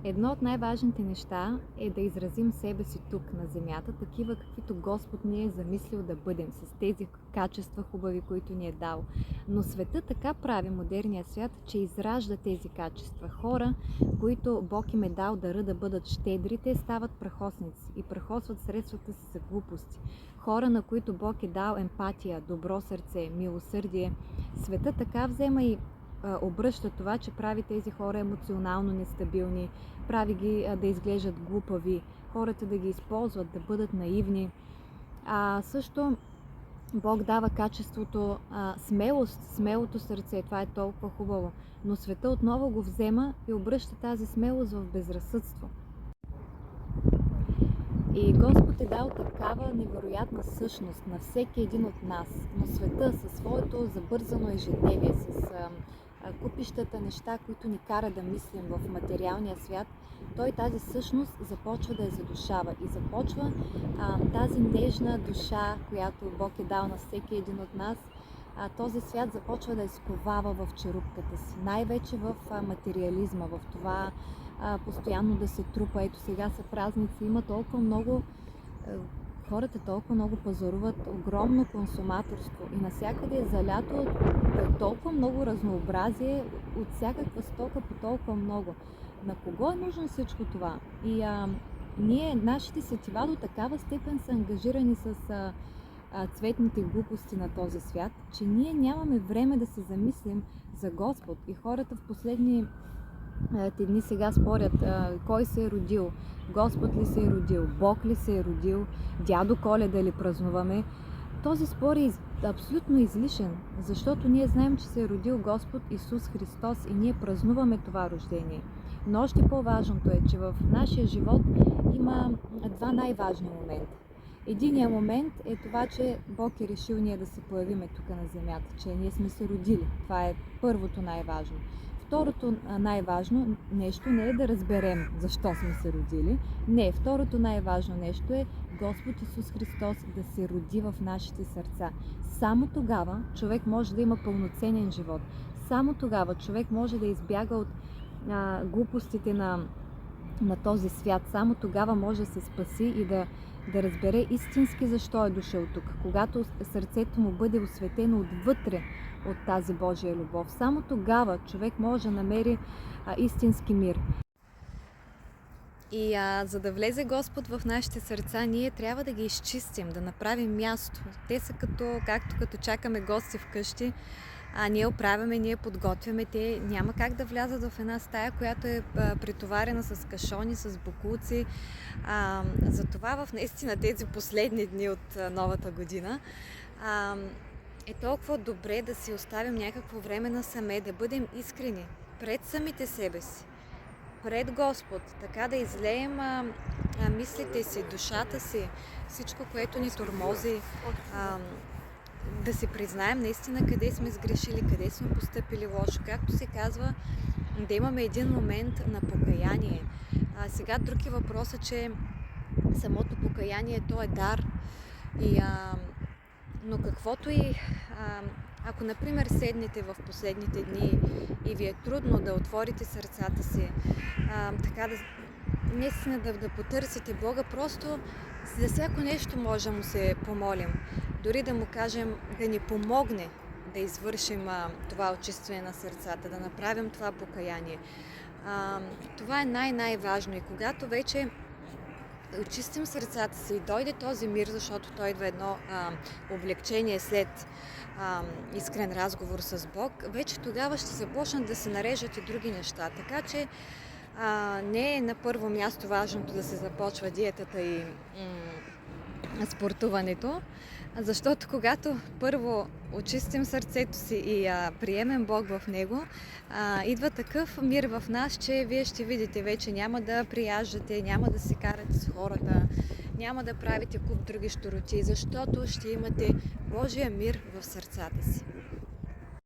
Едно от най-важните неща е да изразим себе си тук на земята, такива каквито Господ ни е замислил да бъдем, с тези качества хубави, които ни е дал. Но света така прави, модерният свят, че изражда тези качества. Хора, които Бог им е дал дара да бъдат щедри, те стават прахосници и прахосват средствата си за глупости. Хора, на които Бог е дал емпатия, добро сърце, милосърдие, света така взема и обръща това, че прави тези хора емоционално нестабилни, прави ги да изглеждат глупави, хората да ги използват, да бъдат наивни. Също Бог дава качеството смелост, смелото сърце, това е толкова хубаво, но света отново го взема и обръща тази смелост в безразсъдство. И Господ е дал такава невероятна същност на всеки един от нас, но света със своето забързано ежедневие, с купищата неща, които ни кара да мислим в материалния свят, той тази същност започва да я задушава и започва тази нежна душа, която Бог е дал на всеки един от нас, този свят започва да изковава в черупката си, най-вече в материализма, в това постоянно да се трупа. Ето сега са празници, има толкова много, хората толкова много пазаруват, огромно консуматорство и навсякъде е залято толкова много разнообразие, от всякаква стока по толкова много. На кого е нужно всичко това? И нашите сетива до такава степен са ангажирани с цветните глупости на този свят, че ние нямаме време да се замислим за Господ. И хората в последни дни сега спорят кой се е родил, Господ ли се е родил, Бог ли се е родил, дядо Коледа ли празнуваме. Този спор е абсолютно излишен, защото ние знаем, че се е родил Господ Исус Христос и ние празнуваме това рождение. Но още по-важното е, че в нашия живот има два най-важни момента. Единият момент е това, че Бог е решил ние да се появиме тук на земята, че ние сме се родили. Това е първото най-важно. Второто най-важно нещо не е да разберем защо сме се родили. Не, второто най-важно нещо е Господ Исус Христос да се роди в нашите сърца. Само тогава човек може да има пълноценен живот. Само тогава човек може да избяга от глупостите на този свят. Само тогава може да се спаси и да разбере истински защо е дошъл тук. Когато сърцето му бъде осветено отвътре от тази Божия любов, само тогава човек може да намери истински мир. И за да влезе Господ в нашите сърца, ние трябва да ги изчистим, да направим място. Те са както чакаме гости вкъщи, ние оправяме, ние подготвяме, те няма как да влязат в една стая, която е претоварена с кашони, с бокуци. Затова в наистина тези последни дни от новата година е толкова добре да си оставим някакво време насаме, да бъдем искрени пред самите себе си, пред Господ, така да излеем мислите си, душата си, всичко, което ни тормози, да си признаем наистина къде сме сгрешили, къде сме постъпили лошо. Както се казва, да имаме един момент на покаяние. Сега друг е въпросът, че самото покаяние то е дар. Но каквото и... Ако, например, седнете в последните дни и ви е трудно да отворите сърцата си, наистина да потърсите Бога, просто за всяко нещо може да му се помолим. Дори да му кажем да ни помогне да извършим това очистване на сърцата, да направим това покаяние. Това е най-важно и когато вече очистим сърцата си и дойде този мир, защото той идва едно облегчение след искрен разговор с Бог, вече тогава ще започнат да се нарежат и други неща. Така че не е на първо място важното да се започва диетата и спортуването, защото когато първо очистим сърцето си и приемем Бог в него, идва такъв мир в нас, че вие ще видите вече няма да прияждате, няма да се карате с хората, няма да правите куп други щуроти, защото ще имате Божия мир в сърцата си.